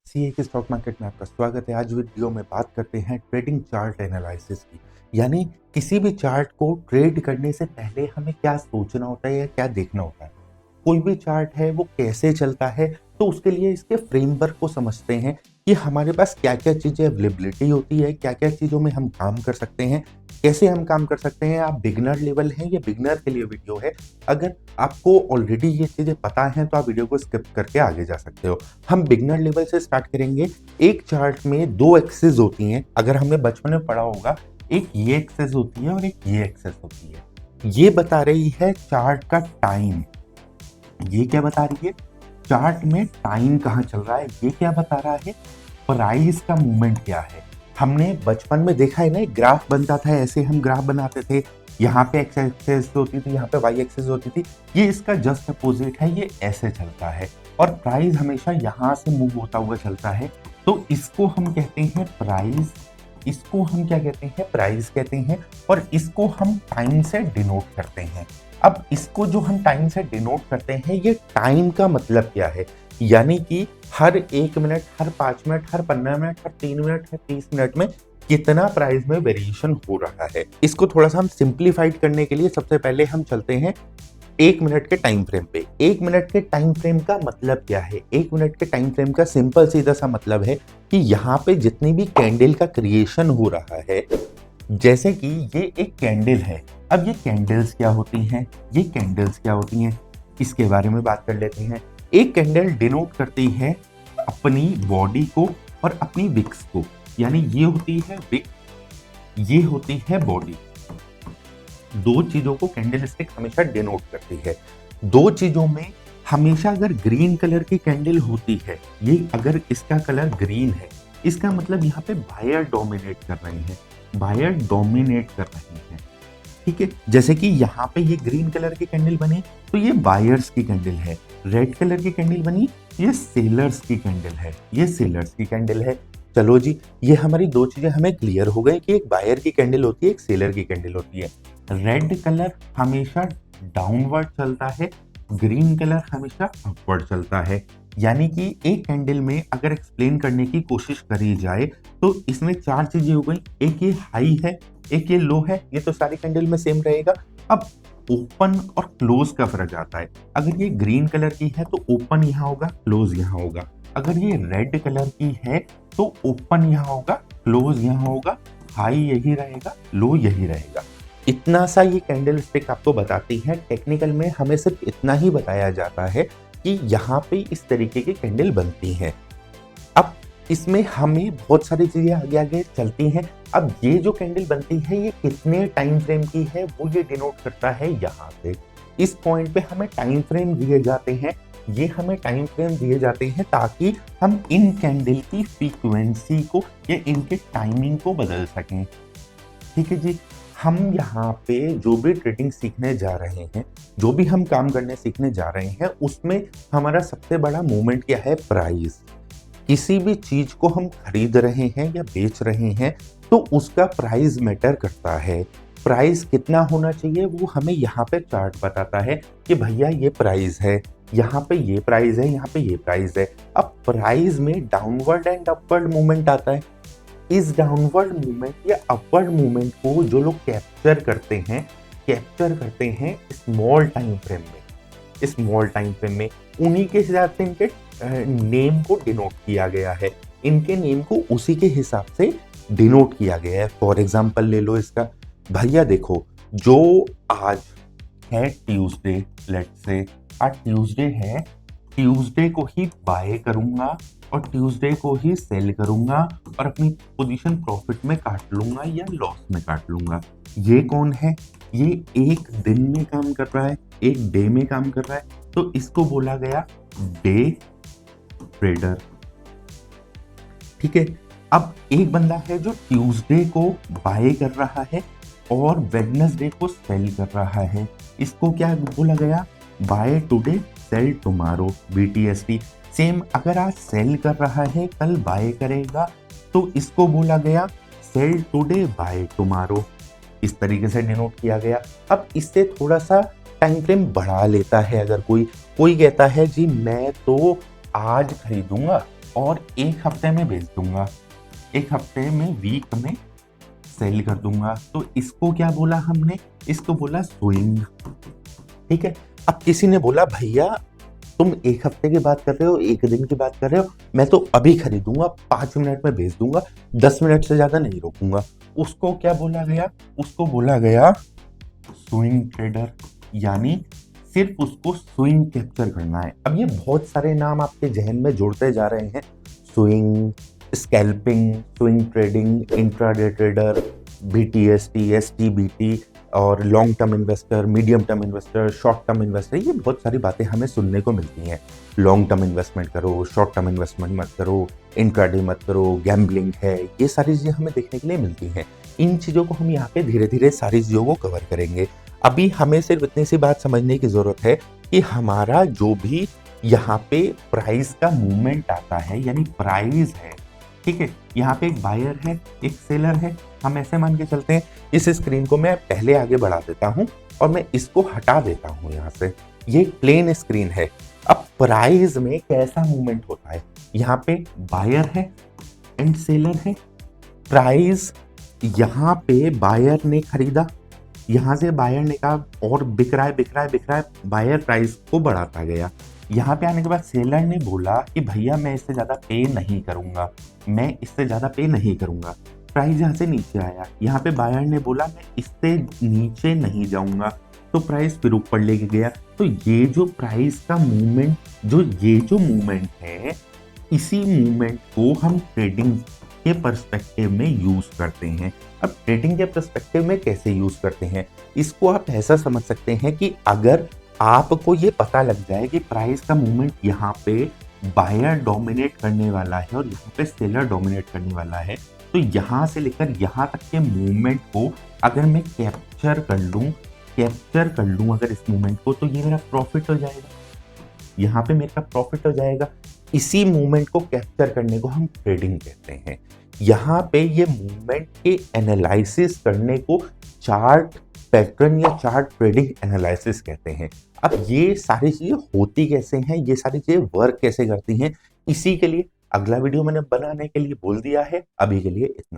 CA के stock market में आपका स्वागत है। आज वीडियो में बात करते हैं ट्रेडिंग चार्ट एनालिसिस की। यानी किसी भी चार्ट को ट्रेड करने से पहले हमें क्या सोचना होता है या क्या देखना होता है। कोई भी चार्ट है वो कैसे चलता है, तो उसके लिए इसके फ्रेमवर्क को समझते हैं कि हमारे पास क्या-क्या चीज़ें अवेलेबिलिटी होती है, क्या-क्या चीज़ों में हम काम कर सकते हैं, कैसे हम काम कर सकते हैं। आप बिगिनर लेवल हैं, ये बिगिनर के लिए वीडियो है। अगर आपको ऑलरेडी ये चीज़ें पता हैं तो आप वीडियो को स्किप करके आगे जा सकते हो। हम बिगिनर लेवल से स्टार्ट करेंगे। एक चार्ट में 2 एक्सिस होती हैं, अगर हमने बचपन में पढ़ा होगा। एक ये एक्सिस होती है और एक ये एक्सिस होती है। ये बता रही है चार्ट का टाइम। ये क्या बता रही है? चार्ट में टाइम कहाँ चल रहा है। ये क्या बता रहा है? प्राइस का मूवमेंट क्या है। हमने बचपन में देखा है ना, एक ग्राफ बनता था, ऐसे हम ग्राफ बनाते थे। यहाँ पे एक्स एक्सिस होती थी, यहाँ पे वाई एक्सिस होती थी। ये इसका जस्ट अपोजिट है, ये ऐसे चलता है और प्राइस हमेशा यहाँ से मूव होता हुआ चलता है। तो इसको हम कहते हैं प्राइस। इसको हम क्या कहते हैं? प्राइस कहते हैं। और इसको हम टाइम से डिनोट करते हैं। अब इसको जो हम टाइम से डिनोट करते हैं, ये टाइम का मतलब क्या है? यानी कि हर 1 मिनट, हर 5 मिनट, हर 15 मिनट, हर 3 मिनट, हर 30 मिनट में कितना प्राइस में वेरिएशन हो रहा है। इसको थोड़ा-सा हम सिंप्लीफाइड करने के लिए सबसे पहले हम चलते हैं 1 मिनट के टाइम फ्रेम पे। 1 मिनट के टाइम फ्रेम का मतलब क्या है? 1 मिनट के टाइम फ्रेम का सिंपल सीधा सा मतलब है कि यहाँ पे जितनी भी कैंडल का क्रिएशन हो रहा है, जैसे कि ये एक कैंडल है। अब ये कैंडल्स क्या होती हैं? ये कैंडल्स क्या होती हैं? इसके बारे में बात कर लेते हैं। एक कैंडल डिनोट करती है अपनी बॉडी को और अपनी विक्स को। यानी ये होती है विक, ये होती है बॉडी। दो चीजों को कैंडल स्टिक हमेशा डिनोट करती है। दो चीजों में हमेशा अगर ग्रीन कलर की कैंडल होती है, ये अगर इसका कलर ग्रीन है, इसका मतलब यहाँ पे बायर डोमिनेट कर रहे हैं। बायर डोमिनेट कर रहे हैं, ठीक है। जैसे कि यहाँ पे ये ग्रीन कलर की कैंडल बनी तो ये बायर्स की कैंडल है। रेड कलर की कैंडल बनी, ये सेलर्स की कैंडल है। ये सेलर्स की कैंडल है। चलो जी, ये हमारी दो चीजें हमें क्लियर हो गई कि एक बायर की कैंडल होती है, एक सेलर की कैंडल होती है। रेड कलर हमेशा डाउनवर्ड चलता है, ग्रीन कलर हमेशा अपवर्ड चलता है। यानी कि एक कैंडल में अगर एक्सप्लेन करने की कोशिश करी जाए तो इसमें 4 चीजें हो गई। एक ये हाई है, एक ये लो है, ये तो सारी कैंडल में सेम रहेगा। अब ओपन और क्लोज का फर्क आता है। अगर ये ग्रीन कलर की है तो ओपन यहाँ होगा, क्लोज यहाँ होगा। अगर ये रेड कलर की है तो ओपन यहाँ होगा, क्लोज यहाँ होगा, हाई यही रहेगा, लो यही रहेगा। इतना सा ये कैंडल स्टिक आपको बताती है। टेक्निकल में हमें सिर्फ इतना ही बताया जाता है कि यहाँ पे इस तरीके की कैंडल बनती हैं। अब इसमें हमें बहुत सारी चीजें आगे आगे चलती हैं। अब ये जो कैंडल बनती है ये कितने टाइम फ्रेम की है वो ये डिनोट करता है। यहाँ से इस पॉइंट पे हमें टाइम फ्रेम दिए जाते हैं। ये हमें टाइम फ्रेम दिए जाते हैं ताकि हम इन कैंडल की फ्रीक्वेंसी को या इनके टाइमिंग को बदल सकें, ठीक है जी। हम यहाँ पे जो भी ट्रेडिंग सीखने जा रहे हैं, जो भी हम काम करने सीखने जा रहे हैं, उसमें हमारा सबसे बड़ा मूवमेंट क्या है? प्राइस। किसी भी चीज को हम खरीद रहे हैं या बेच रहे हैं तो उसका प्राइस मैटर करता है। प्राइस कितना होना चाहिए वो हमें यहाँ पे चार्ट बताता है कि भैया ये प्राइस है, यहाँ पे ये प्राइस है, यहाँ पे ये प्राइस है। अब प्राइस में डाउनवर्ड एंड अपवर्ड मूवमेंट आता है। इस डाउनवर्ड मूवमेंट या अपवर्ड मूवमेंट को जो लोग कैप्चर करते हैं स्मॉल टाइम फ्रेम में। स्मॉल टाइम फ्रेम में उन्हीं के हिसाब से इनके नेम को डिनोट किया गया है। इनके नेम को उसी के हिसाब से डिनोट किया गया है। फॉर एग्जांपल ले लो इसका। भैया देखो, जो आज है ट्यूसडे, लेट्स से आज ट्यूसडे है, ट्यूसडे को ही बाय करूंगा और ट्यूसडे को ही सेल करूंगा और अपनी पोजीशन प्रॉफिट में काट लूंगा या लॉस में काट लूंगा। ये कौन है? ये एक दिन में काम कर रहा है, एक डे में काम कर रहा है, तो इसको बोला गया डे ट्रेडर, ठीक है। अब एक बंदा है जो ट्यूसडे को बाय कर रहा है और वेडनेसडे को सेल कर रहा है, इसको क्या बोला गया? Buy today sell tomorrow, BTST। Same अगर आज सेल कर रहा है, कल बाय करेगा, तो इसको बोला गया सेल टुडे बाय टुमारो। इस तरीके से डिनोट किया गया। अब इससे थोड़ा सा टाइम फ्रेम बढ़ा लेता है। अगर कोई कहता है जी मैं तो आज खरीदूंगा और 1 हफ्ते में बेच दूंगा, 1 हफ्ते में वीक में सेल कर दूंगा। तो इसको क्या बोला हमने, इसको बोला स्विंग। ठीक है। अब किसी ने बोला भैया तुम 1 हफ्ते की बात कर रहे हो, 1 दिन की बात कर रहे हो, मैं तो अभी खरीदूंगा, 5 मिनट में बेच दूंगा, 10 मिनट से ज्यादा नहीं रोकूंगा। उसको क्या बोला गया, उसको बोला गया स्विंग ट्रेडर, यानी सिर्फ उसको स्विंग कैप्चर करना है। अब ये बहुत सारे नाम आपके जहन में जुड़ते जा रहे हैं, swing, scalping, swing trading, intraday trader, BTST, STBT और long term investor, medium term investor, short term investor, ये बहुत सारी बातें हमें सुनने को मिलती हैं। लॉन्ग टर्म इन्वेस्टमेंट करो, शॉर्ट टर्म इन्वेस्टमेंट मत करो, इंट्राडे मत करो, गैम्बलिंग है, ये सारी चीज़ें हमें देखने के लिए मिलती हैं। इन चीज़ों को हम यहाँ पे धीरे धीरे सारी चीज़ों को कवर करेंगे। अभी हमें सिर्फ इतनी सी बात समझने की ज़रूरत है कि हमारा जो भी यहाँ पे प्राइस का मूवमेंट आता है, यानी प्राइस है, ठीक है, यहाँ पे एक बायर है, एक सेलर है, हम ऐसे मान के चलते हैं। इस स्क्रीन को मैं पहले आगे बढ़ा देता हूँ और मैं इसको हटा देता हूँ यहाँ से। ये प्लेन स्क्रीन है। अब प्राइस में कैसा मूवमेंट होता है, यहाँ पे बायर है एंड सेलर है। प्राइस यहाँ पे बायर ने खरीदा, यहाँ से बायर ने कहा और बिक रहा है, बिक रहा है, बिक रहा है, बायर प्राइस को बढ़ाता गया। यहाँ पे आने के बाद सेलर ने बोला कि भैया मैं इससे ज़्यादा पे नहीं करूँगा, मैं इससे ज़्यादा पे नहीं करूँगा। प्राइस यहाँ से नीचे आया, यहाँ पे बायर ने बोला मैं इससे नीचे नहीं जाऊँगा, तो प्राइस फिर ऊपर लेके गया। तो ये जो प्राइस का मूवमेंट, ये जो मूवमेंट है, इसी मूवमेंट को हम ट्रेडिंग के पर्सपेक्टिव में यूज करते हैं। अब ट्रेडिंग के पर्सपेक्टिव में कैसे यूज करते हैं, इसको आप ऐसा समझ सकते हैं कि अगर आपको ये पता लग जाए कि प्राइस का मूवमेंट यहाँ पे बायर डोमिनेट करने वाला है और यहाँ पे सेलर डोमिनेट करने वाला है, तो यहाँ से लेकर यहाँ तक के मूवमेंट को अगर मैं कैप्चर कर लूँ अगर इस मूवमेंट को, तो ये मेरा प्रॉफिट हो जाएगा, यहाँ पे मेरा प्रॉफिट हो जाएगा। इसी मूवमेंट को कैप्चर करने को हम ट्रेडिंग कहते हैं। यहाँ पे ये मूवमेंट के एनालिसिस करने को चार्ट पैटर्न या चार्ट ट्रेडिंग एनालिसिस कहते हैं। अब ये सारी चीजें होती कैसे हैं, ये सारी चीजें वर्क कैसे करती हैं, इसी के लिए अगला वीडियो मैंने बनाने के लिए बोल दिया है। अभी के लिए इतना ही।